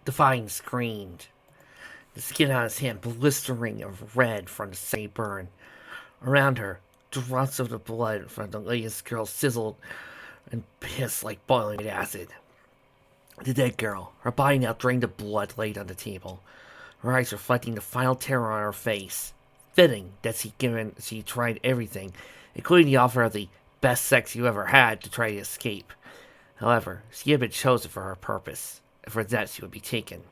Defying screamed, the skin on his hand blistering of red from the same burn. Around her, drops of the blood from the latest girl sizzled and hissed like boiling acid. The dead girl, her body now drained of blood, laid on the table, her eyes reflecting the final terror on her face. Fitting that she tried everything, including the offer of the best sex you ever had, to try to escape. However, she had been chosen for her purpose, and for that she would be taken.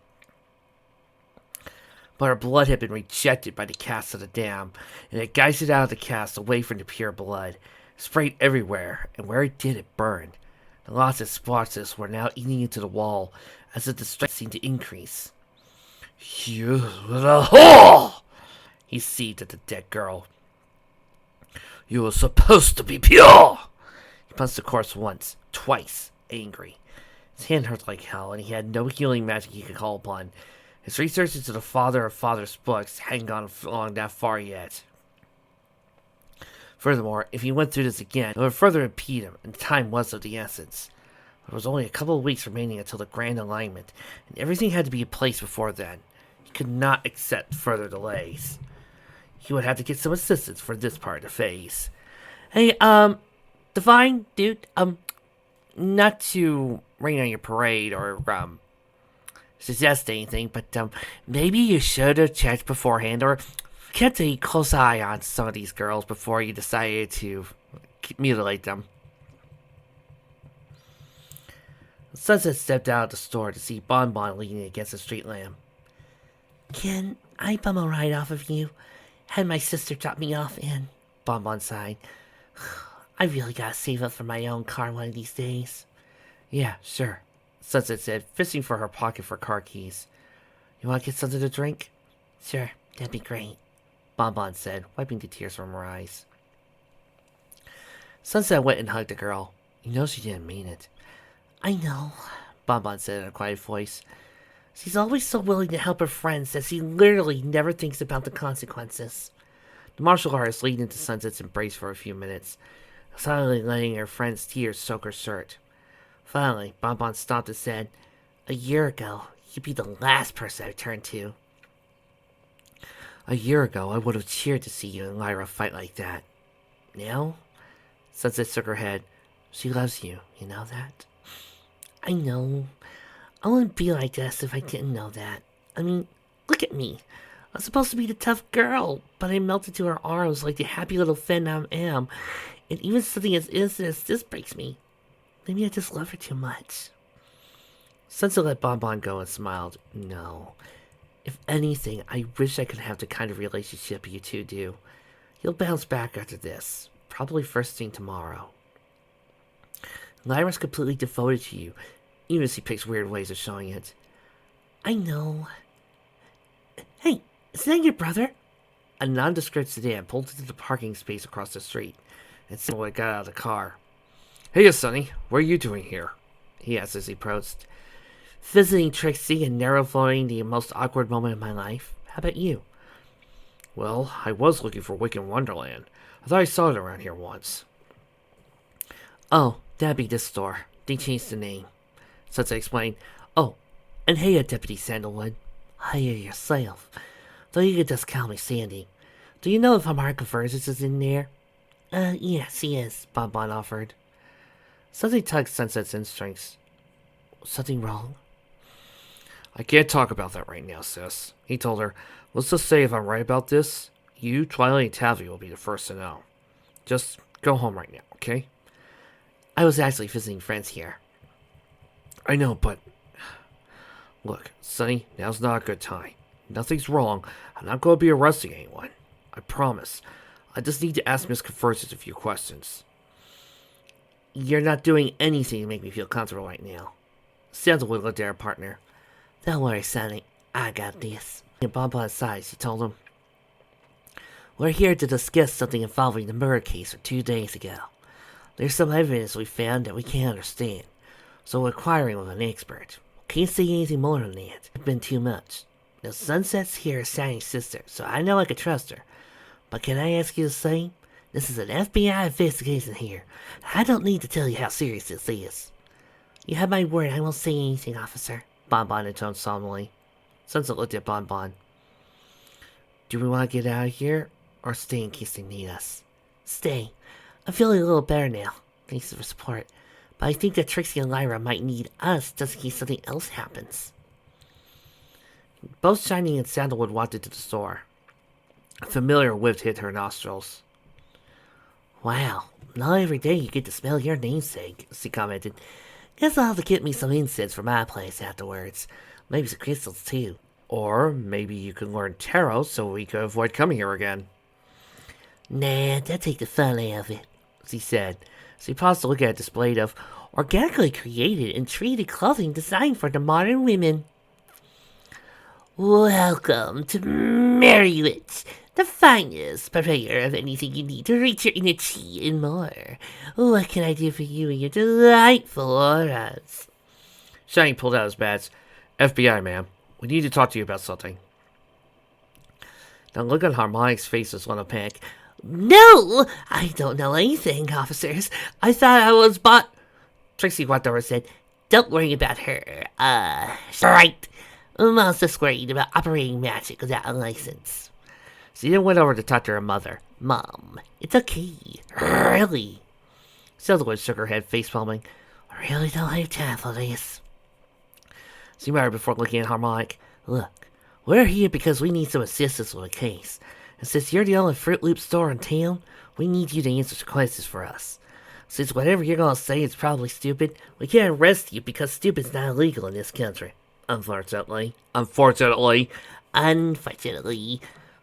But her blood had been rejected by the cast of the dam, and it geysed out of the cast away from the pure blood, sprayed everywhere, and where it did, it burned. The lots of splotches were now eating into the wall, as if the strength seemed to increase. "You little whore!" he seethed at the dead girl. "You were supposed to be pure!" He punched the corpse once, twice, angry. His hand hurt like hell, and he had no healing magic he could call upon. His research into the father of father's books hadn't gone along that far yet. Furthermore, if he went through this again, it would further impede him, and time was of the essence. There was only a couple of weeks remaining until the grand alignment, and everything had to be in place before then. He could not accept further delays. He would have to get some assistance for this part of the phase. "Hey, Divine, dude, not to rain on your parade or, suggest anything, but, maybe you should have checked beforehand or kept a close eye on some of these girls before you decided to mutilate them." Sunset stepped out of the store to see Bon Bon leaning against a street lamp. "Can I bum a ride off of you? Had my sister drop me off in," Bon Bon sighed. "I really gotta save up for my own car one of these days." "Yeah, sure," Sunset said, fishing for her pocket for car keys. "You want to get something to drink?" "Sure, that'd be great," Bon Bon said, wiping the tears from her eyes. Sunset went and hugged the girl. You know she didn't mean it. "I know," Bon Bon said in a quiet voice. "She's always so willing to help her friends that she literally never thinks about the consequences." The martial artist leaned into Sunset's embrace for a few minutes, silently letting her friend's tears soak her shirt. Finally, Bon Bon stopped and said, "A year ago, you'd be the last person I'd turn to." "A year ago, I would have cheered to see you and Lyra fight like that. Now?" Sunset shook her head. "She loves you, you know that?" "I know. I wouldn't be like this if I didn't know that. I mean, look at me. I'm supposed to be the tough girl, but I melted to her arms like the happy little fan I am, and even something as innocent as this breaks me. Maybe I just love her too much." Sunset let Bon Bon go and smiled. "No. If anything, I wish I could have the kind of relationship you two do. You'll bounce back after this, probably first thing tomorrow. Lyra's completely devoted to you, even if she picks weird ways of showing it." "I know. Hey, is that your brother?" A nondescript sedan pulled into the parking space across the street, and someone got out of the car. "Hey, Sonny, what are you doing here?" he asked as he approached. "Visiting Trixie and narrow-floating the most awkward moment of my life. How about you?" "Well, I was looking for Wicked Wonderland. I thought I saw it around here once." "Oh, that'd be this store. They changed the name," Sunset explained. "Oh, and hey, Deputy Sandalwood. Hiya yourself. Though you could just call me Sandy. Do you know if Amara Convergence is in there?" Yeah, she is," Bon Bon offered. Something tugged Sunset's instincts. "Something wrong?" "I can't talk about that right now, sis," he told her. "Let's just say if I'm right about this, you, Twilight, and Tavi will be the first to know. Just go home right now, okay?" "I was actually visiting friends here." "I know, but... Look, Sonny, now's not a good time. Nothing's wrong. I'm not going to be arresting anyone. I promise. I just need to ask Miss Convergence a few questions." "You're not doing anything to make me feel comfortable right now." Sandalwood looked at her partner. "Don't worry, Sonny. I got this." In Bon Bon's side, she told him, "We're here to discuss something involving the murder case from 2 days ago. There's some evidence we found that we can't understand, so we're inquiring with an expert. Can't say anything more than that. It's been too much. Now, Sunset's here as Shiny's sister, so I know I can trust her. But can I ask you the same? This is an FBI investigation here. I don't need to tell you how serious this is." "You have my word, I won't say anything, officer," Bonbon intoned solemnly. Sunset looked at Bonbon. Do we want to get out of here, or stay in case they need us? Stay. I'm feeling a little better now. Thanks for the support. But I think that Trixie and Lyra might need us just in case something else happens. Both Shiny and Sandalwood walked into the store. A familiar whiff hit her nostrils. Wow, not every day you get to smell your namesake, she commented. Guess I'll have to get me some incense for my place afterwards. Maybe some crystals too. Or maybe you can learn tarot so we can avoid coming here again. Nah, that'd take the fun out of it, she said. She paused to look at a display of organically created and treated clothing designed for the modern women. Welcome to Merriwit, the finest purveyor of anything you need to reach your inner chi and more. What can I do for you and your delightful auras? Shiny pulled out his badge. FBI, ma'am. We need to talk to you about something. Now look on Harmonic's face was one of panic. No! I don't know anything, officers. I thought I was Trixie walked over and said, don't worry about her. Right. Mom's just worried about operating magic without a license. She then went over to talk to her mother. Mom, it's okay. Really? Sutherland shook her head, face palming. I really don't have time for this. She muttered before looking at Harmonic. Look, we're here because we need some assistance with a case. And since you're the only Fruit Loop store in town, we need you to answer some questions for us. Since whatever you're gonna say is probably stupid, we can't arrest you because stupid's not illegal in this country. Unfortunately.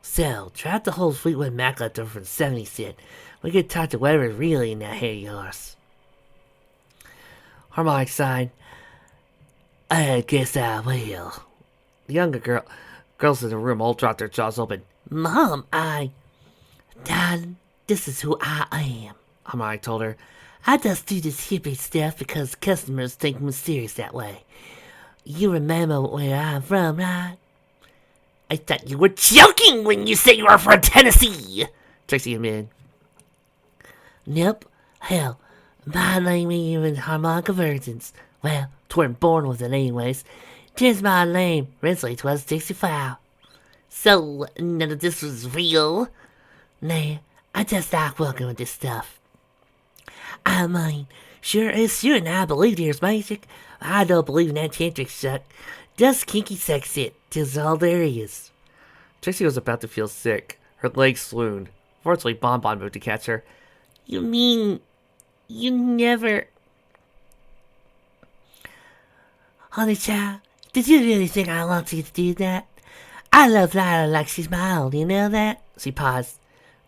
So, drop the whole Fleetwood Mac leftover for the 70 cent. We could talk to whatever's really in that hair of yours. Harmonic sighed. I guess I will. The younger girls in the room all dropped their jaws open. Mom, Dad, this is who I am, Harmonic told her. I just do this hippie stuff because customers think me serious that way. You remember where I'm from, right? I thought you were joking when you said you were from Tennessee, Trixie admitted. Nope. Hell, my name ain't even Harmonica Virgins. Well, weren't born with it anyways. Just my name. Originally, 1265. So, none of this was real? Nah, I just like working with this stuff. I mean, sure and I believe there's magic. I don't believe in that tantric shit. Just kinky sex it. Tis all there is. Trixie was about to feel sick. Her legs swooned. Fortunately, Bonbon moved to catch her. You mean you never... Honey child, did you really think I want you to do that? I love Lyra like she's my own, you know that? She paused.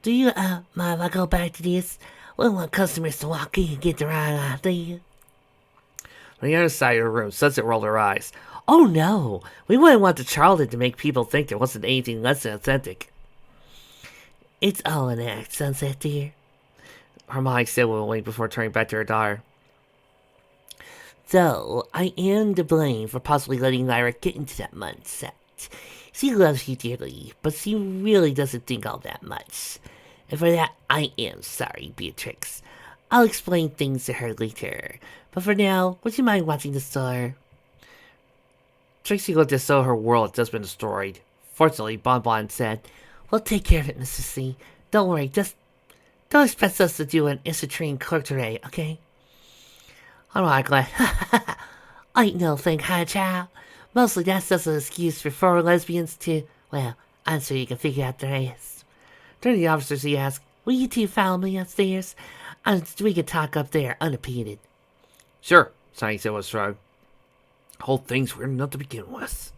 Do you, mind if I go back to this? We want customers to walk in and get the right idea. On the other side of the room, Sunset rolled her eyes. Oh no, we wouldn't want the Charlton to make people think there wasn't anything less than authentic. It's all an act, Sunset dear. Hermione said with a wink before turning back to her daughter. So, I am to blame for possibly letting Lyra get into that mindset. She loves you dearly, but she really doesn't think all that much. And for that, I am sorry, Beatrix. I'll explain things to her later. But for now, would you mind watching the store? Trixie looked as though her world had just been destroyed. Fortunately, Bonbon said, We'll take care of it, Mrs. C. Don't worry, just don't expect us to do an Isotrin clerk today, okay? I'm like, I ain't no thing, huh, child? Mostly that's just an excuse for four lesbians to, well, I'm sure you can figure out the rest. Turning to the officers, he asked, Will you two follow me upstairs? We can talk up there unimpeded. Sure, Sonny said with a shrug. Whole thing's weird enough to begin with.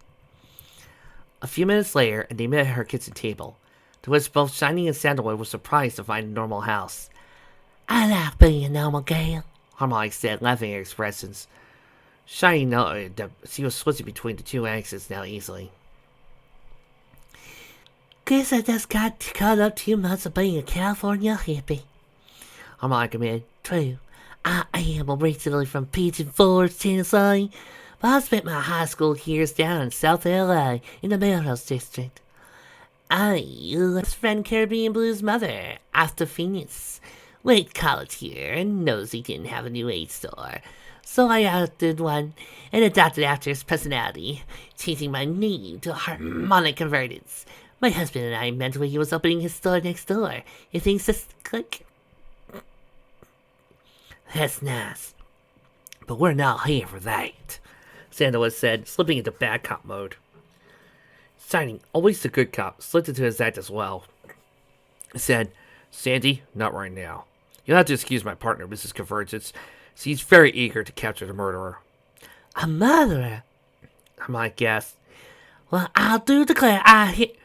A few minutes later, and they met at her kitchen table, to which both Shiny and Sandalwood were surprised to find a normal house. I like being a normal girl, Harmonic said, laughing at her expressions. Shiny noted that she was switching between the two accents now easily. Guess I just got caught up too much of being a California hippie. Harmonic admitted, True, I am originally from Pigeon Forge, Tennessee, but I spent my high school years down in South LA in the Melrose District. I was friend Caribbean Blues' mother, after Phoenix. Went to college here and knows he didn't have a new age store. So I adopted one and adopted after his personality, changing my name to Harmonic Convergence. My husband and I met when he was opening his store next door. You think just click? That's nice. But we're not here for that, Sandalwood said, slipping into bad cop mode. Signing, always the good cop, slipped into his act as well. He said, Sandy, not right now. You'll have to excuse my partner, Mrs. Convergence. He's very eager to capture the murderer. A murderer? I might guess. Well, I do declare I hit...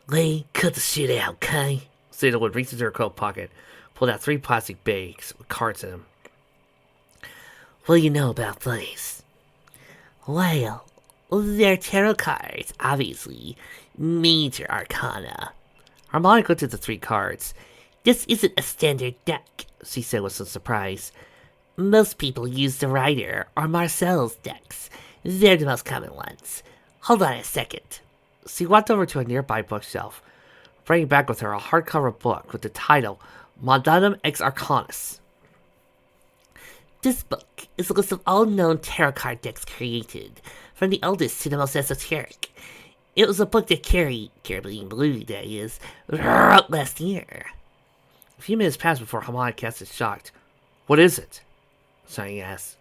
Lee, cut the shit out, okay? Sandalwood reached into her coat pocket, pulled out 3 plastic bags with cards in them. What do you know about these? Well, they're tarot cards, obviously. Major arcana. Harmonic looked at the 3 cards. This isn't a standard deck, she said with some surprise. Most people use the Rider or Marcel's decks. They're the most common ones. Hold on a second. She walked over to a nearby bookshelf, bringing back with her a hardcover book with the title Laudanum Ex Arcanis. This book is a list of all known tarot card decks created, from the oldest to the most esoteric. It was a book that Carrie Blue, that is, wrote last year. A few minutes passed before Harmonic cast is shocked. What is it? Sonny asked.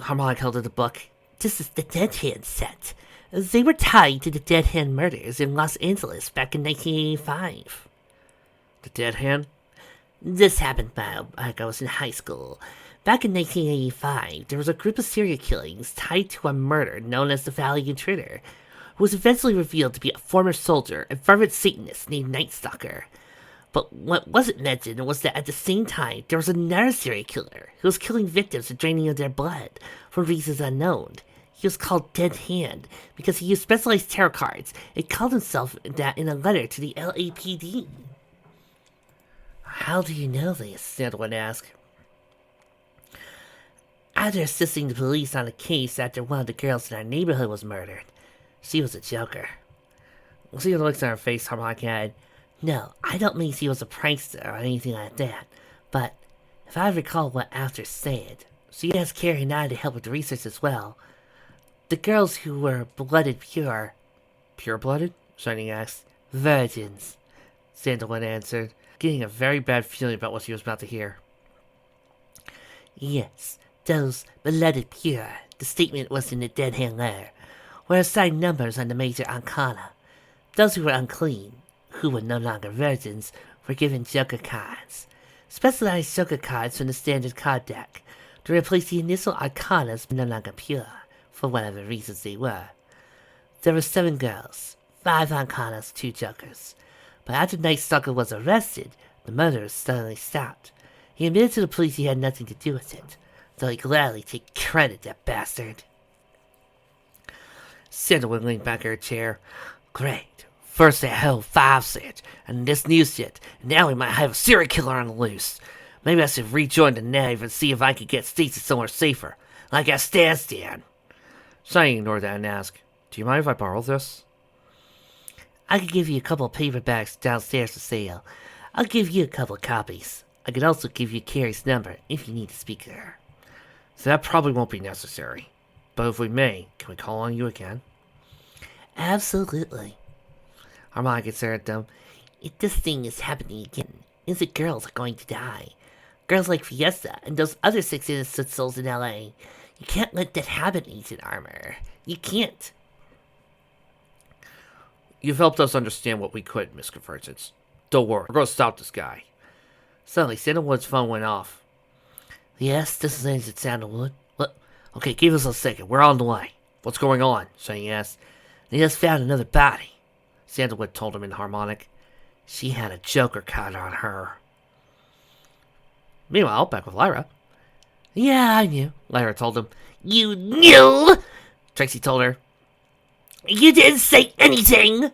Harmonic held up the book. This is the Dead Hand set. They were tied to the Dead Hand murders in Los Angeles back in 1985. The Dead Hand? This happened while I was in high school. Back in 1985, there was a group of serial killings tied to a murder known as the Valley Intruder, who was eventually revealed to be a former soldier and fervent Satanist named Night Stalker. But what wasn't mentioned was that at the same time, there was another serial killer who was killing victims and draining of their blood for reasons unknown. He was called Dead Hand because he used specialized tarot cards and called himself that in a letter to the LAPD. How do you know this? Sandalwood asked. After assisting the police on a case after one of the girls in our neighborhood was murdered, she was a joker. Seeing the looks on her face, Harmonic added, No, I don't mean she was a prankster or anything like that, but if I recall what After said, she asked Carrie and I to help with the research as well. The girls who were blooded pure... Pure-blooded? Shining asked. Virgins, Sandalwood answered, getting a very bad feeling about what she was about to hear. Yes, those blooded pure, the statement was in the Dead Hand letter, were assigned numbers on the major arcana. Those who were unclean, who were no longer virgins, were given Joker cards. Specialized Joker cards from the standard card deck, to replace the initial arcanas no longer pure, for whatever reasons they were. There were 7 girls, 5 arcanas, 2 jokers. But after Night Stalker was arrested, the murderers suddenly stopped. He admitted to the police he had nothing to do with it, though he gladly take credit, that bastard. Sandalwood leaned back in her chair. Great. First that whole 5 set, and this new set, and now we might have a serial killer on the loose. Maybe I should rejoin the Nave and see if I could get Stacy somewhere safer, like at Stanstan. Shiny ignored that and asked, Do you mind if I borrow this? I could give you a couple of paperbacks downstairs for sale. I'll give you a couple of copies. I could also give you Carrie's number if you need to speak to her. So that probably won't be necessary. But if we may, can we call on you again? Absolutely. Harmonic stared at them. If this thing is happening again, innocent girls are going to die. Girls like Fiesta and those other 6 innocent souls in LA. You can't let that happen, Agent Armor. You can't. You've helped us understand what we could, Miss Convergence. Don't worry, we're going to stop this guy. Suddenly, Sandalwood's phone went off. Yes, this is Agent Sandalwood. What? Okay, give us a second. We're on the way. What's going on? Shiny asked. They just found another body, Sandalwood told him in Harmonic. She had a Joker card on her. Meanwhile, back with Lyra. Yeah, I knew, Lyra told him. You knew? Tracy told her. You didn't say anything!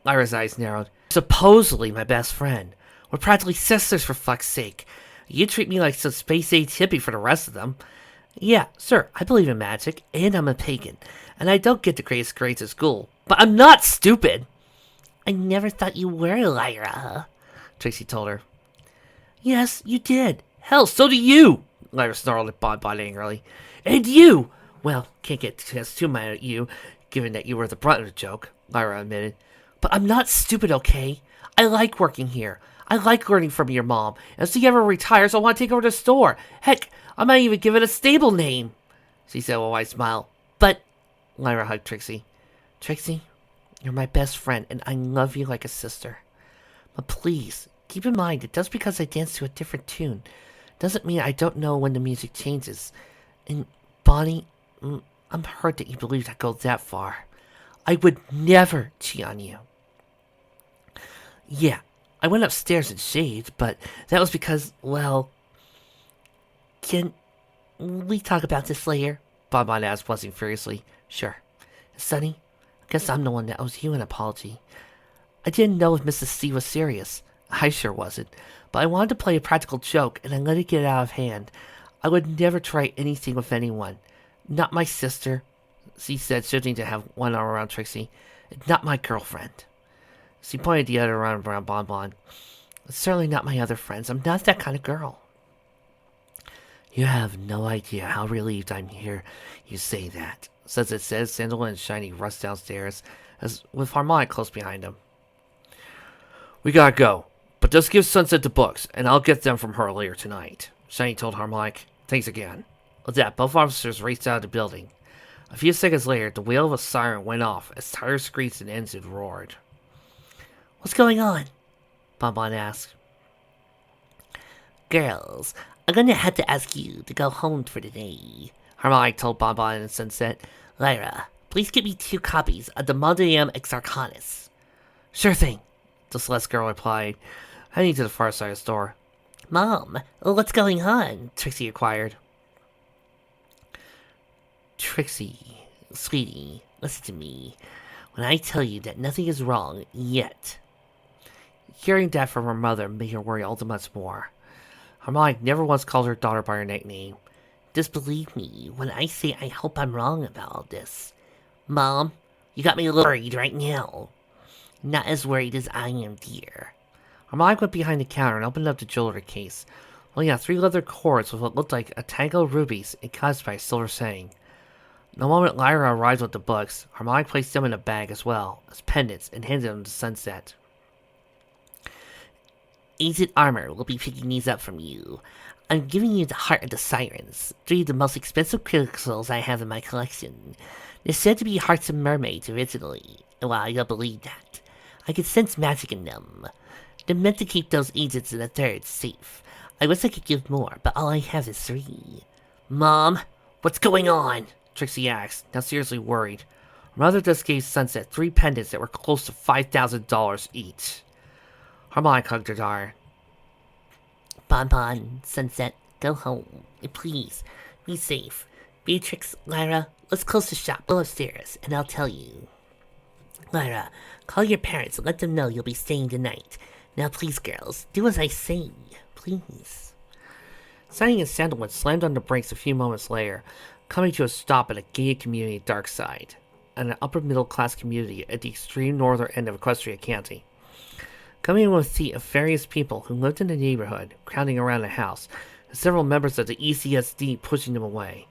Lyra's eyes narrowed. Supposedly my best friend. We're practically sisters, for fuck's sake. You treat me like some space-age hippie for the rest of them. Yeah, sir, I believe in magic, and I'm a pagan, and I don't get the greatest grades at school, but I'm not stupid! I never thought you were, Lyra, Tracy told her. Yes, you did. Hell, so do you! Lyra snarled at Bonbon angrily. And you! Well, can't get too mad at you, given that you were the brunt of the joke, Lyra admitted. But I'm not stupid, okay? I like working here. I like learning from your mom. And if she ever retires, I want to take over the store. Heck, I might even give it a stable name, she said with a wide smile. But, Lyra hugged Trixie. Trixie, you're my best friend, and I love you like a sister. But please, keep in mind that just because I dance to a different tune doesn't mean I don't know when the music changes. And, Bonnie, I'm hurt that you believe I'd go that far. I would never cheat on you. Yeah, I went upstairs and shaved, but that was because, well... Can we talk about this later? Bonbon asked, blushing furiously. Sure. Sonny, I guess I'm the one that owes you an apology. I didn't know if Mrs. C was serious. I sure wasn't. But I wanted to play a practical joke, and I let it get out of hand. I would never try anything with anyone. Not my sister, she said, shifting to have one arm around Trixie. Not my girlfriend. She pointed the other arm around Bonbon. Certainly not my other friends. I'm not that kind of girl. You have no idea how relieved I'm here you say that, says it says, Sandalwood and Shiny rush downstairs, with Harmonic close behind him. We gotta go, but just give Sunset the books, and I'll get them from her later tonight, Shiny told Harmonic. Thanks again. With that, both officers raced out of the building. A few seconds later, the wail of a siren went off as tire screeched and engine roared. What's going on? Bonbon asked. Girls, I'm gonna have to ask you to go home for the day, Harmonic told Bonbon and Sunset. Lyra, please get me 2 copies of the Mondrian Ex Arcanis. Sure thing, the Celeste girl replied, heading to the far side of the store. Mom, what's going on? Trixie inquired. Trixie, sweetie, listen to me. When I tell you that nothing is wrong yet. Hearing that from her mother made her worry all the much more. Harmonic never once called her daughter by her nickname. Just believe me when I say I hope I'm wrong about all this. Mom, you got me a little worried right now. Not as worried as I am, dear. Harmonic went behind the counter and opened up the jewelry case, pulling out 3 leather cords with what looked like a tangle of rubies encased by a silver saying. The moment Lyra arrived with the books, Harmonic placed them in a bag as well, as pendants, and handed them to Sunset. Agent Armor will be picking these up from you. I'm giving you the Heart of the Sirens, 3 of the most expensive crystals I have in my collection. They're said to be hearts of mermaids originally, and while I don't believe that, I can sense magic in them. They're meant to keep those agents in the third safe. I wish I could give more, but all I have is 3. Mom, what's going on? Trixie asked, now seriously worried. Her mother just gave Sunset 3 pendants that were close to $5,000 each. Harmonic hugged her daughter. Bonbon, Sunset, go home. And please, be safe. Beatrix, Lyra, let's close the shop. Go upstairs, and I'll tell you. Lyra, call your parents and let them know you'll be staying tonight. Now please, girls, do as I say. Please. Sunny and Sandalwood slammed on the brakes a few moments later, coming to a stop at a gated community at Darkside, an upper-middle-class community at the extreme northern end of Equestria County. Coming in with a fleet of various people who lived in the neighborhood, crowding around the house, and several members of the ECSD pushing them away.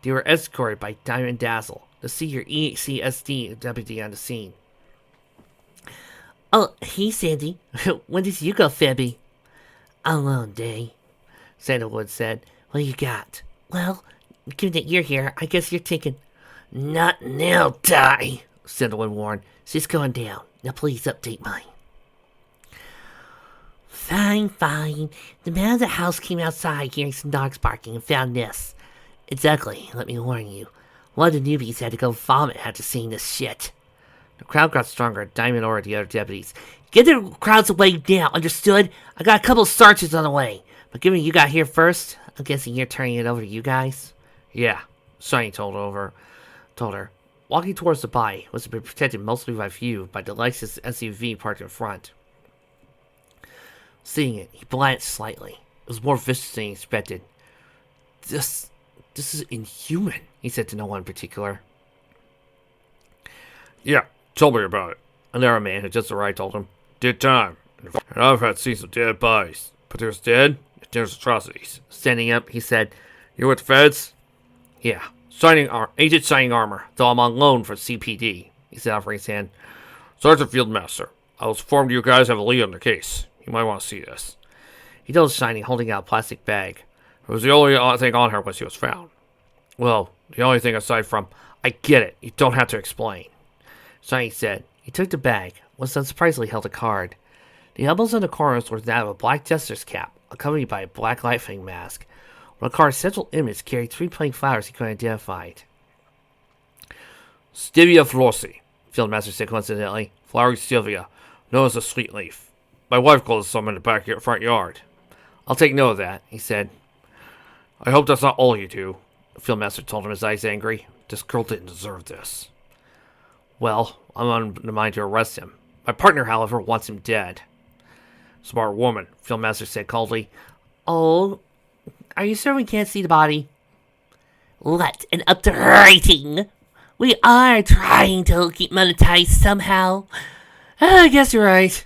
They were escorted by Diamond Dazzle, the senior ECSD deputy on the scene. Oh, hey Sandy. When did you go, Febby? A long day, Sandalwood said. What do you got? Well, given that you're here, I guess you're thinking. Not now, Di, Sandalwood warned. She's going down. Now please update mine. Fine. The man of the house came outside hearing some dogs barking and found this. Exactly, let me warn you. One of the newbies had to go vomit after seeing this shit. The crowd got stronger. Diamond ordered the other deputies. Get the crowds away now, understood? I got a couple of sergeants on the way. But given you got here first, I'm guessing you're turning it over to you guys? Yeah, Shiny told her. Walking towards the body was to be protected mostly by view by the licensed SUV parked in front. Seeing it, he blanched slightly. It was more vicious than he expected. This is inhuman, he said to no one in particular. Yeah, tell me about it. Another man who just arrived told him. Did time. And I've had seen some dead bodies. But there's dead, There's atrocities. Standing up, he said, You with the feds? Yeah, Agent Shining Armor, though I'm on loan for CPD, he said, offering his hand. Sergeant Fieldmaster, I was informed you guys have a lead on the case. You might want to see this. He told Shining, holding out a plastic bag. It was the only thing on her when she was found. Well, the only thing aside from, I get it. You don't have to explain. Shining said. He took the bag, was unsurprisingly held a card. The elbows and the corners were that of a black jester's cap, accompanied by a black lightning mask. On the card's central image carried 3 plain flowers he could identify. Stevia flossi, Fieldmaster said coincidentally. flowering stevia, known as a sweet leaf. My wife calls some in the front yard. I'll take note of that, he said. I hope that's not all you do, The Fieldmaster told him, his eyes angry. This girl didn't deserve this. Well, I'm on the mind to arrest him. My partner, however, wants him dead. Smart woman, Fieldmaster said coldly. Oh, are you sure we can't see the body? What an uprising! We are trying to keep monetized somehow. I guess you're right.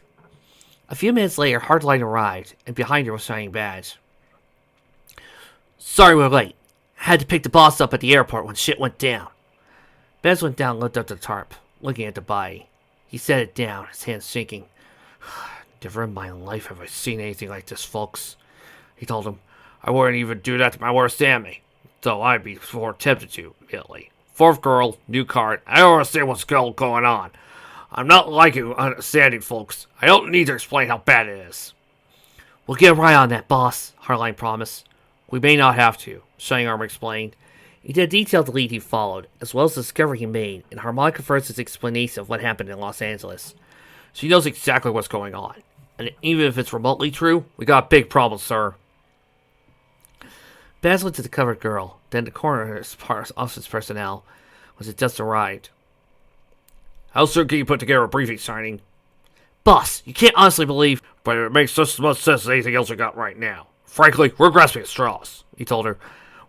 A few minutes later, Hardline arrived, and behind her was Shining Badge. Sorry we're late. Had to pick the boss up at the airport when shit went down. Badge went down and looked up the tarp, looking at the body. He set it down, his hands shaking. Never in my life have I seen anything like this, folks. He told him, I wouldn't even do that to my worst enemy, though I'd be more tempted to, immediately. Fourth girl, new card. I don't understand what's going on. I'm not like you understanding, folks. I don't need to explain how bad it is. We'll get right on that, boss, Hardline promised. We may not have to, Shining Armor explained. He did a detailed lead he followed, as well as the discovery he made, and Harmonic confirms his explanation of what happened in Los Angeles. She knows exactly what's going on. And even if it's remotely true, we got a big problem, sir. Baz went to the covered girl, then the coroner's office personnel, was it just arrived. How soon can you put together a briefing, Shining? Boss, you can't honestly believe... But it makes just as much sense as anything else we got right now. Frankly, we're grasping at straws, he told her.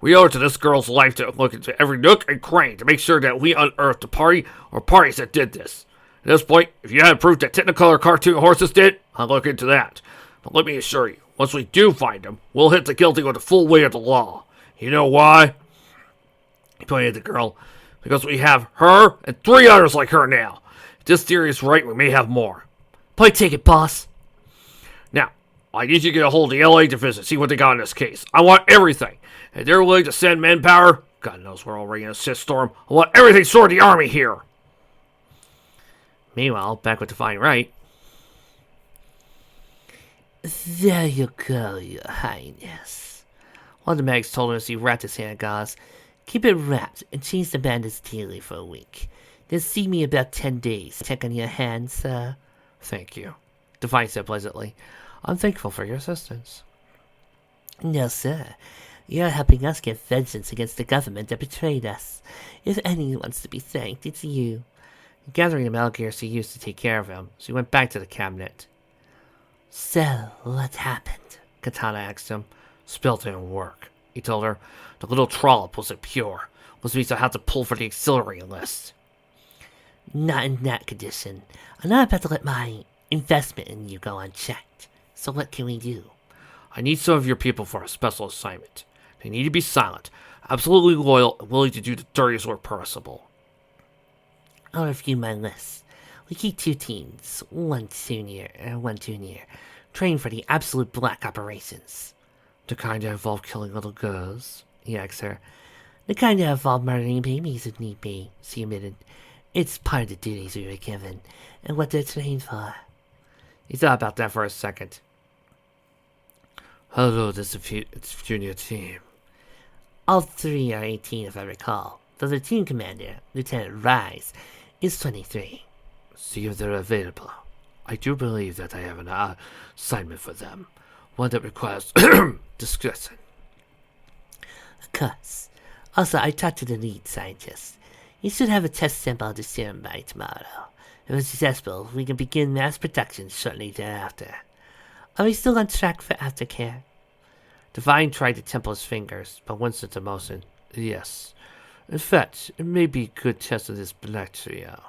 We owe it to this girl's life to look into every nook and cranny to make sure that we unearth the party or parties that did this. At this point, if you had proof that Technicolor cartoon horses did, I'll look into that. But let me assure you, once we do find them, we'll hit the guilty with the full weight of the law. You know why? He pointed at the girl. Because we have her and 3 others like her now. If this theory is right, we may have more. Play ticket, boss. Now, I need you to get a hold of the LA division, see what they got in this case. I want everything. If they're willing to send manpower, God knows we're already in a shitstorm. I want everything stored in the army here. Meanwhile, back with Divine Right. There you go, your highness. One of the mags told him as he wrapped his hand, Gauze. Keep it wrapped and change the bandage daily for a week. Then see me about 10 days. Check on your hand, sir. Thank you, Divine said pleasantly. I'm thankful for your assistance. No, sir. You're helping us get vengeance against the government that betrayed us. If anyone wants to be thanked, it's you. Gathering the metal gear she used to take care of him, she went back to the cabinet. So, what happened? Katana asked him. Spell didn't work, he told her. The little trollop wasn't pure, which means I had to pull for the auxiliary list. Not in that condition. I'm not about to let my investment in you go unchecked. So what can we do? I need some of your people for a special assignment. They need to be silent, absolutely loyal, and willing to do the dirtiest work possible. I'll review my list. We keep 2 teams, one junior, trained for the absolute black operations. The kind that involve killing little girls? He asked her. The kind that involve murdering babies if need be, she admitted. It's part of the duties we were given, and what they're trained for. He thought about that for a second. Hello, this is junior team. All 3 are 18 if I recall, though the team commander, Lieutenant Rise, is 23. See if they're available. I do believe that I have an assignment for them, one that requires discretion. Of course. Also, I talked to the lead scientist. He should have a test sample of the serum by tomorrow. If it's successful, we can begin mass production shortly thereafter. Are we still on track for aftercare? Divine tried to temple his fingers, but Winston to motion. Yes. In fact, it may be a good test of this black trio.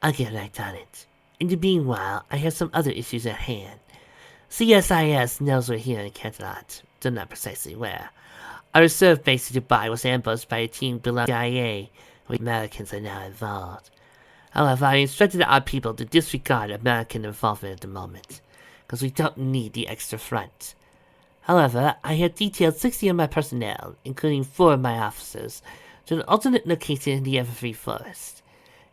I'll get right on it. In the meanwhile, I have some other issues at hand. CSIS knows we're here in Catalan, though not precisely where. Our reserve base in Dubai was ambushed by a team below CIA, where Americans are now involved. However, I instructed our people to disregard American involvement at the moment, because we don't need the extra front. However, I have detailed 60 of my personnel, including 4 of my officers, to an alternate location in the Everfree Forest.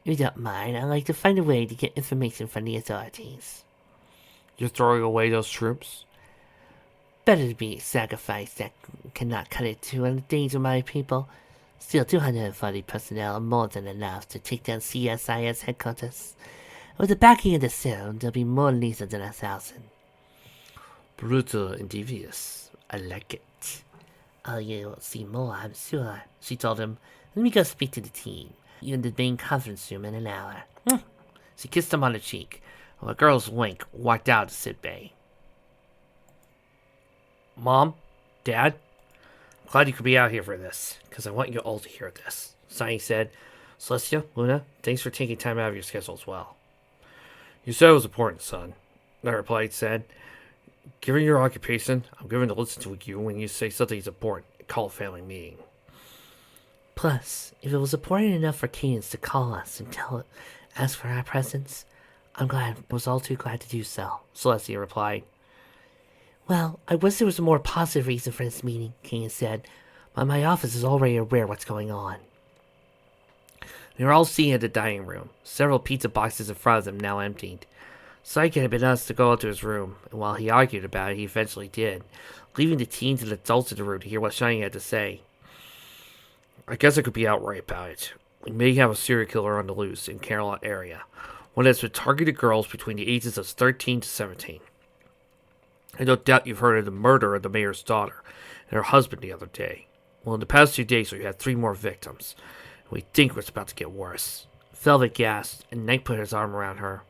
If you don't mind, I'd like to find a way to get information from the authorities. You're throwing away those troops? Better to be sacrificed that cannot cut it to in the days of my people. Still, 240 personnel are more than enough to take down CSIS headquarters. With the backing of the Serum, there'll be more lethal than 1,000. Brutal and devious. I like it. Oh, you'll see more, I'm sure, she told him. Let me go speak to the team. You're in the main conference room in an hour. She kissed him on the cheek, while the girl's wink walked out to sick bay. Mom? Dad? I'm glad you could be out here for this, because I want you all to hear this. Sonny said, Celestia, Luna, thanks for taking time out of your schedule as well. You said it was important, son. I replied, given your occupation, I'm going to listen to you when you say something's important and call a family meeting. Plus, if it was important enough for Cadence to call us and ask for our presence, was all too glad to do so, Celestia replied. Well, I wish there was a more positive reason for this meeting, Cadence said, but my office is already aware what's going on. They were all sitting in the dining room, several pizza boxes in front of them now emptied. Psyche had been asked to go out to his room, and while he argued about it, he eventually did, leaving the teens and adults in the room to hear what Shiny had to say. I guess I could be outright about it. We may have a serial killer on the loose in Carolina area, one that's been targeting girls between the ages of 13 to 17. I don't doubt you've heard of the murder of the mayor's daughter and her husband the other day. Well, in the past 2 days, we had 3 more victims. We think it's about to get worse. Velvet gasped, and Knight put his arm around her.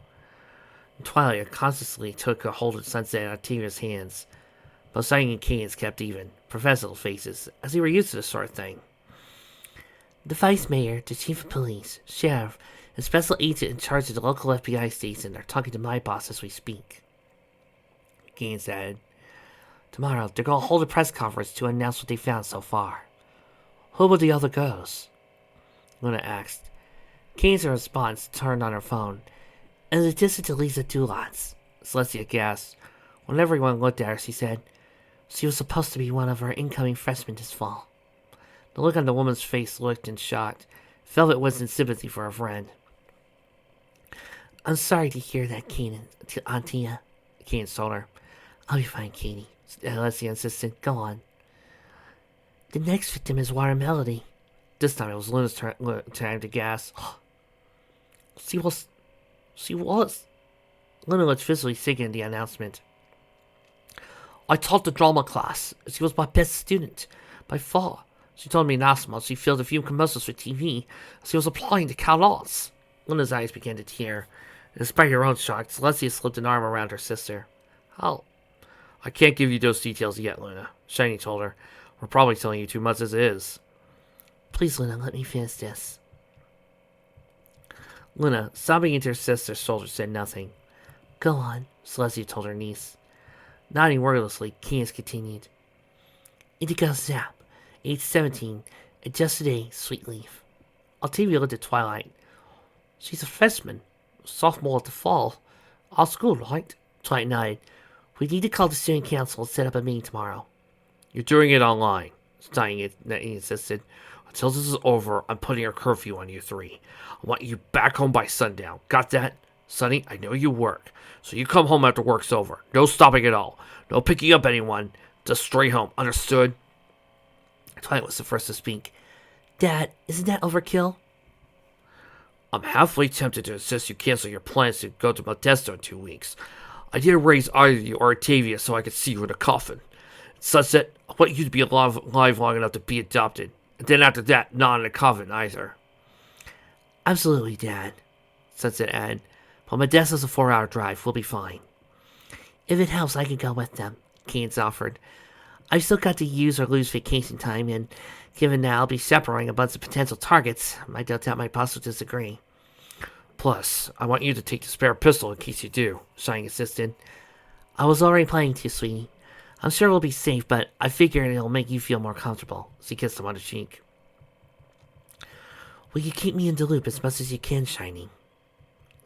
Twilight unconsciously took a hold of Sunset and Octavia's hands. Both Shiny and Cadence kept even, professional faces, as they were used to this sort of thing. The vice mayor, the chief of police, sheriff, and special agent in charge of the local FBI station are talking to my boss as we speak. Cadence added, Tomorrow, they're going to hold a press conference to announce what they found so far. Who were the other girls? Luna asked. Cadence, in response, turned on her phone. In addition to Lisa Dulotz, Celestia gasped. When everyone looked at her, she said, she was supposed to be one of our incoming freshmen this fall. The look on the woman's face looked and shocked. Velvet was in sympathy for her friend. I'm sorry to hear that, Auntie. Cadence told her. I'll be fine, Katie, Celestia insisted. Go on. The next victim is Water Melody. This time it was Luna's turn to gasp. She was. Luna looked visibly sickened at the announcement. I taught the drama class. She was my best student, by far. She told me last month she filmed a few commercials for TV as she was applying to Cal Arts. Luna's eyes began to tear. Despite her own shock, Celestia slipped an arm around her sister. How? I can't give you those details yet, Luna, Shiny told her. We're probably telling you too much as it is. Please, Luna, let me finish this. Luna, sobbing into her sister's shoulder, said nothing. Go on, Celestia told her niece. Nodding wordlessly, Cadence continued. Indigo Zap, age 17, adjusted A, sweet leaf. Octavia looked at Twilight. She's a freshman, sophomore at the fall. Our school, right? Twilight nodded. We need to call the student council and set up a meeting tomorrow. You're doing it online, Stein insisted. Until this is over, I'm putting a curfew on you 3. I want you back home by sundown. Got that? Sonny, I know you work, so you come home after work's over. No stopping at all. No picking up anyone. Just straight home. Understood? Twilight was the first to speak. Dad, isn't that overkill? I'm halfway tempted to insist you cancel your plans to go to Modesto in 2 weeks. I didn't raise either you or Octavia so I could see you in a coffin. Sunset, I want you to be alive long enough to be adopted. And then after that, not in a coffin either. Absolutely, Dad, Sunset added. But Modesto's a 4-hour drive. We'll be fine. If it helps, I can go with them, Cadence offered. I've still got to use or lose vacation time, and given that I'll be separating a bunch of potential targets, I don't doubt my boss will disagree. Plus, I want you to take the spare pistol in case you do, Shiny insisted. I was already planning to, sweetie. I'm sure we'll be safe, but I figure it'll make you feel more comfortable. She kissed him on the cheek. Will you keep me in the loop as much as you can, Shiny?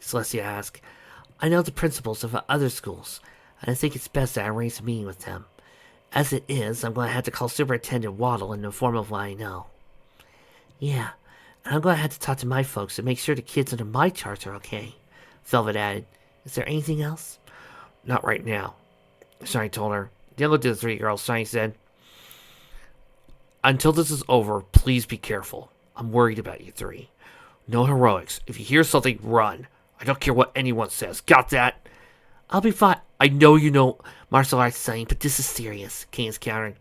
Celestia asked. I know the principals of other schools, and I think it's best that I arrange a meeting with them. As it is, I'm going to have to call Superintendent Waddle and inform him of what I know. Yeah, and I'm going to have to talk to my folks and make sure the kids under my charge are okay, Velvet added. Is there anything else? Not right now, Shiny told her. Then looked at the three girls. Shiny said, until this is over, please be careful. I'm worried about you three. No heroics. If you hear something, run. I don't care what anyone says. Got that? I'll be fine. I know you know martial arts, Sonny, but this is serious, Kane countered.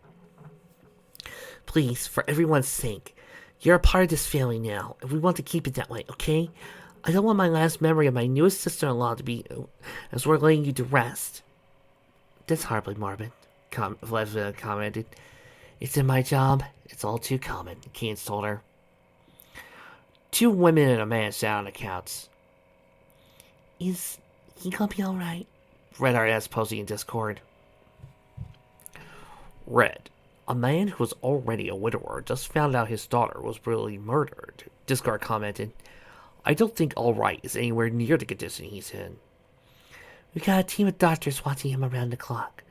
Please, for everyone's sake, you're a part of this family now, and we want to keep it that way, okay? I don't want my last memory of my newest sister-in-law to be as we're laying you to rest. That's horribly morbid, Leslie commented. It's in my job. It's all too common, Keynes told her. Two women and a man sat on the couch. Is he gonna be alright? Redheart asked, posing in Discord. Red, a man who was already a widower, just found out his daughter was brutally murdered, Discord commented. I don't think alright is anywhere near the condition he's in. We got a team of doctors watching him around the clock,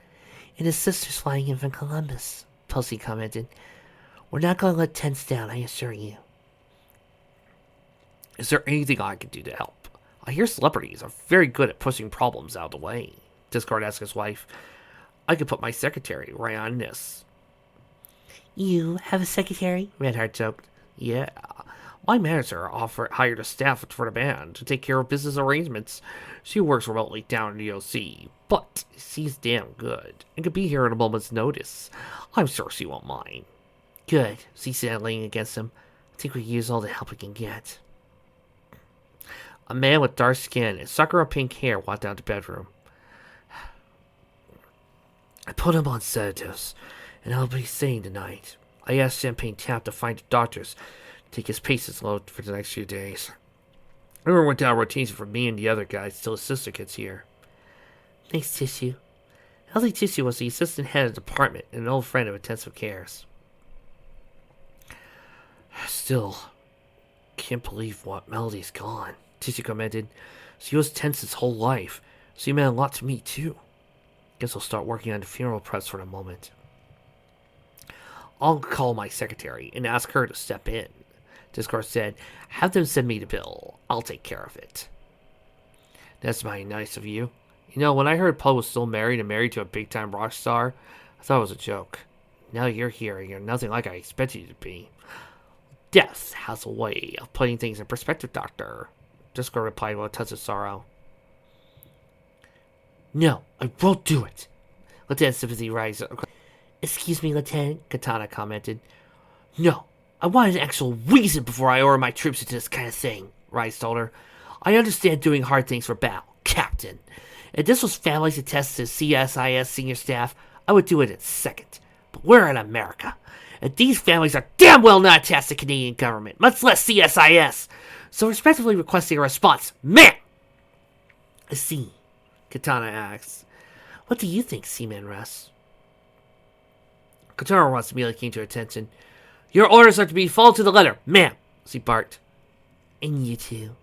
and his sister's flying in from Columbus, Posey commented. We're not going to let Tense down, I assure you. Is there anything I can do to help? I hear celebrities are very good at pushing problems out of the way, Discord asked his wife. I could put my secretary right on this. You have a secretary? Redheart joked. Yeah. My manager hired a staff for the band to take care of business arrangements. She works remotely down in the OC, but she's damn good and could be here at a moment's notice. I'm sure she won't mind. Good, she said, leaning against him. I think we use all the help we can get. A man with dark skin and Sakura pink hair walked down to the bedroom. I put him on sedatives, and I'll be sane tonight. I asked Champagne Tap to find the doctors to take his patients low for the next few days. Everyone went down routines for me and the other guys till his sister gets here. Thanks, Tissue. Elsie Tissue was the assistant head of the department and an old friend of intensive cares. Still, can't believe what Melody's gone, Tissue commented. She was tense his whole life. She meant a lot to me, too. Guess I'll start working on the funeral press for the moment. I'll call my secretary and ask her to step in, Discord said. Have them send me the bill. I'll take care of it. That's mighty nice of you. You know, when I heard Poe was still married and married to a big-time rock star, I thought it was a joke. Now you're here and you're nothing like I expected you to be. Death has a way of putting things in perspective, Doctor, Discord replied with a touch of sorrow. No, I won't do it. Lieutenant Sympathy rised. Excuse me, Lieutenant, Katana commented. No, I want an actual reason before I order my troops into this kind of thing, Rise told her. I understand doing hard things for battle, Captain. If this was families attached to CSIS senior staff, I would do it in a second. But we're in America, and these families are damn well not attached to the Canadian government, much less CSIS. So respectfully requesting a response, ma'am! I see, Katana asks. What do you think, Seaman Russ? Katana Russ immediately came to her attention. Your orders are to be followed to the letter, ma'am, she barked. And you too?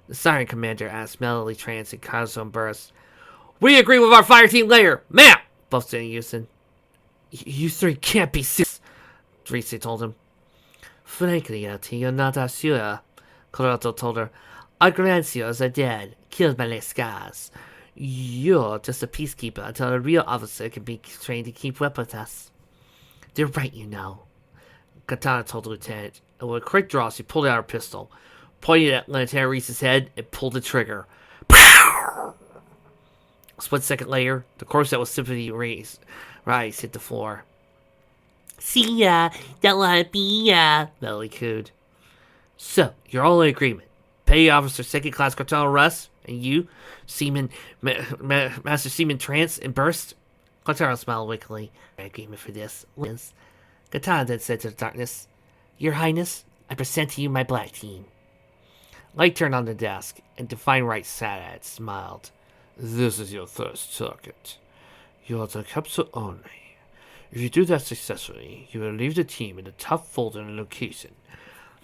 The Siren Commander asked, melodily trance in Kazone bursts. We agree with our fire team later, ma'am, Buffston and Houston. You three can't be serious, Rise told him. Frankly, Eltie, you're not our sure, Colorato told her. Our grandsires are dead, killed by Les Scars. You're just a peacekeeper until a real officer can be trained to keep up with us. They're right, you know, Katana told the lieutenant, and with a quick draw, she pulled out her pistol, pointed at Lieutenant Reese's head, and pulled the trigger. Pow! A split second later, the corpse that was Sympathy Rise hit the floor. See ya, don't wanna be ya, Melody cooed. So, you're all in agreement. Petty Officer 2nd Class Katana Russ, and you, Seaman, Master Seaman Trance and Burst? Katana smiled wickedly. Agreement for this. Katana then said to the darkness, Your Highness, I present to you my black team. Light turned on the desk, and Define Right sat at it, smiled. This is your first target. You are the capsule only. If you do that successfully, you will leave the team in the top folder and location.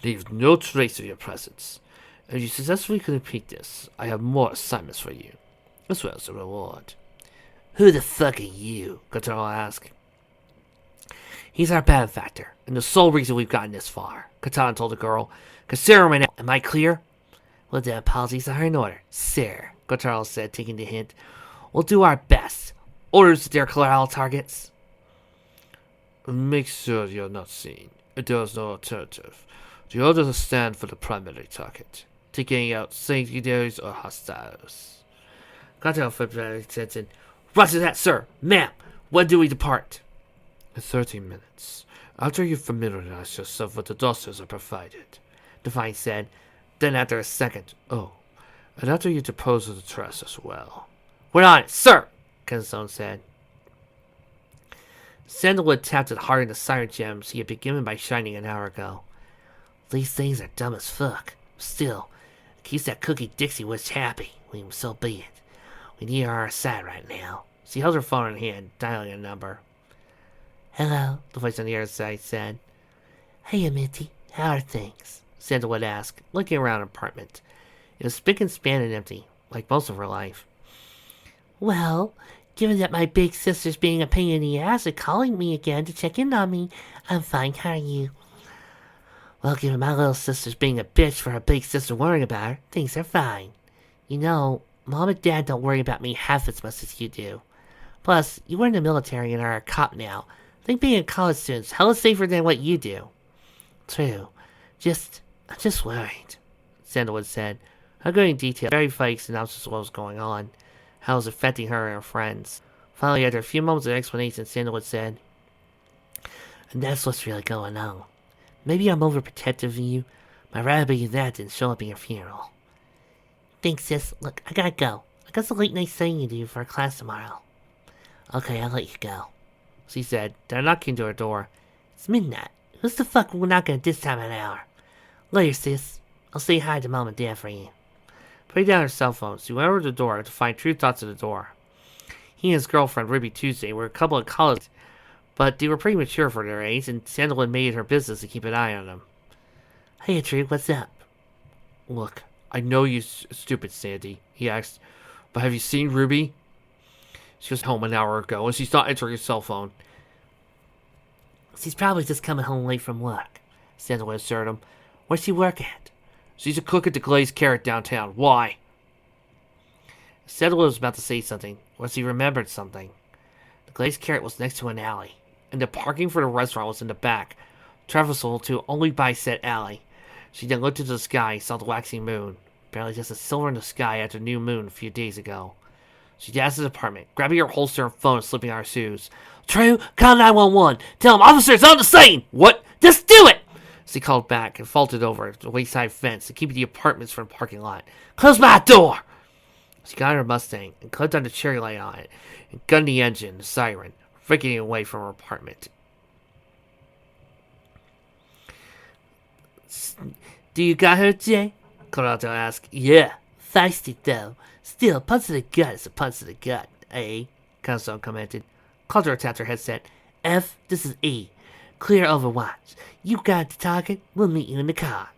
Leave no trace of your presence. If you successfully complete this, I have more assignments for you, as well as a reward. Who the fuck are you? Kotaro asked. He's our benefactor, and the sole reason we've gotten this far, Katana told the girl. Consider him an... Am I clear? Well, the apologies are in order, sir, Kotaro said, taking the hint. We'll do our best. Orders to declare all targets. Make sure you're not seen. There is no alternative. The orders stand for the primary target, taking out secundaries or hostiles. Kotaro flipped out his attention. Roger that, sir. Ma'am, when do we depart? In 30 minutes, after you familiarize yourself with the dossiers are provided, Defiant said. Then after a second, oh, and after you dispose of the trash as well. We're on it, sir, Kenzone said. Sandalwood tapped it hard in the siren gems he had been given by Shining an hour ago. These things are dumb as fuck. Still, it keeps that Cookie Dixie Witch happy. So be it. We need her on our side right now. She held her phone in hand, dialing a number. Hello, the voice on the other side said. Hey, Amity, how are things? Sandalwood asked, looking around the apartment. It was spick and span and empty, like most of her life. Well, given that my big sister's being a pain in the ass and calling me again to check in on me, I'm fine. How are you? Well, given my little sister's being a bitch for her big sister worrying about her, things are fine. You know, Mom and Dad don't worry about me half as much as you do. Plus, you were in the military and are a cop now. I think being a college student's hella safer than what you do. True. I'm just worried, Sandalwood said. Her going in detail, very vague synopsis of what was going on, how it was affecting her and her friends. Finally, after a few moments of explanation, Sandalwood said, and that's what's really going on. Maybe I'm overprotective of you, but I'd rather be that than show up at your funeral. Thanks, sis. Look, I gotta go. I got some late night studying to do for a class tomorrow. Okay, I'll let you go, she said. Then knocking to her door. It's midnight. Who's the fuck we're not gonna this time of hour? Later, sis. I'll say hi to Mom and Dad for you. Putting down her cell phone, she went over to the door to find True Thoughts at the door. He and his girlfriend, Ruby Tuesday, were a couple of college, but they were pretty mature for their age, and Sandalwood made it her business to keep an eye on them. Hey, True, what's up? Look, I know you stupid, Sandy, he asked, but have you seen Ruby? She was home an hour ago, and she's not answering her cell phone. She's probably just coming home late from work, Sandalwood assured him. Where's she work at? She's a cook at the Glazed Carrot downtown. Why? Sandalwood was about to say something, once he remembered something. The Glazed Carrot was next to an alley, and the parking for the restaurant was in the back, traversable to only by said alley. She then looked into the sky and saw the waxing moon, barely just a silver in the sky after new moon a few days ago. She dashed to the apartment, grabbing her holster and phone and slipping on her shoes. True, call 911. Tell them officers on the scene. What? Just do it! She called back and vaulted over the wayside fence to keep the apartments from the parking lot. Close my door! She got her Mustang and clipped on the cherry light on it and gunned the engine, the siren, freaking away from her apartment. Do you got her, Jay? Corrado asked. Yeah. Feisty, though. Still, a punch to the gut is a punch to the gut, eh? Constone commented. Caldera tapped her headset. F, this is E. Clear Overwatch. You got the target. We'll meet you in the car.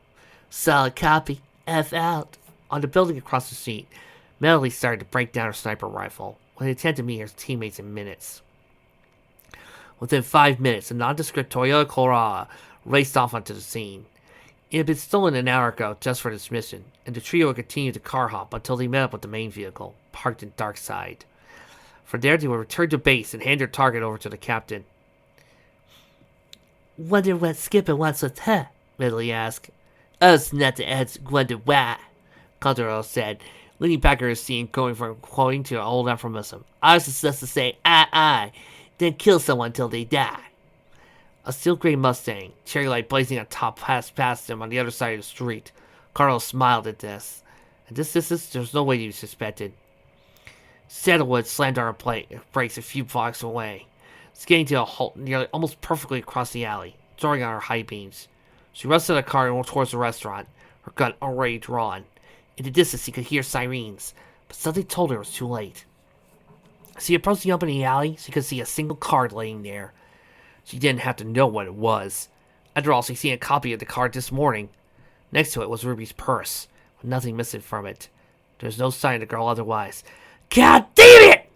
Solid copy. F out. On the building across the street, Melody started to break down her sniper rifle when they attempted to meet her teammates in minutes. Within 5 minutes, a nondescript Toyota Corolla raced off onto the scene. It had been stolen an hour ago just for this mission, and the trio would continue to car hop until they met up with the main vehicle, parked in Darkside. From there, they would return to base and hand their target over to the captain. Wonder what Skipper wants with her? Ridley asked. Us not to ask wonder why, Calderon said, leaning back in her seat and going from quoting to an old euphemism. Ours is just to say aye, then kill someone until they die. A steel gray Mustang, cherry light blazing on top, passed past him on the other side of the street. Carlos smiled at this. At this distance, there was no way to be suspected. Sandalwood slammed on her brakes a few blocks away, skating to a halt nearly almost perfectly across the alley, throwing on her high beams. She rushed to the car and went towards the restaurant, her gun already drawn. In the distance, she could hear sirens, but something told her it was too late. She approached the opening alley. She could see a single card laying there. She didn't have to know what it was. After all, she'd seen a copy of the card this morning. Next to it was Ruby's purse, with nothing missing from it. There was no sign of the girl otherwise. God damn it!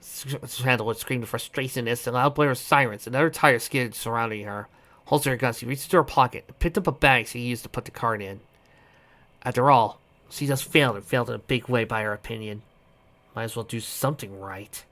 Sandalwood screamed in frustration as the loud blare of sirens and other tires skidded surrounding her. Holstering her gun, she reached into her pocket and picked up a bag she used to put the card in. After all, she just failed and failed in a big way by her opinion. Might as well do something right.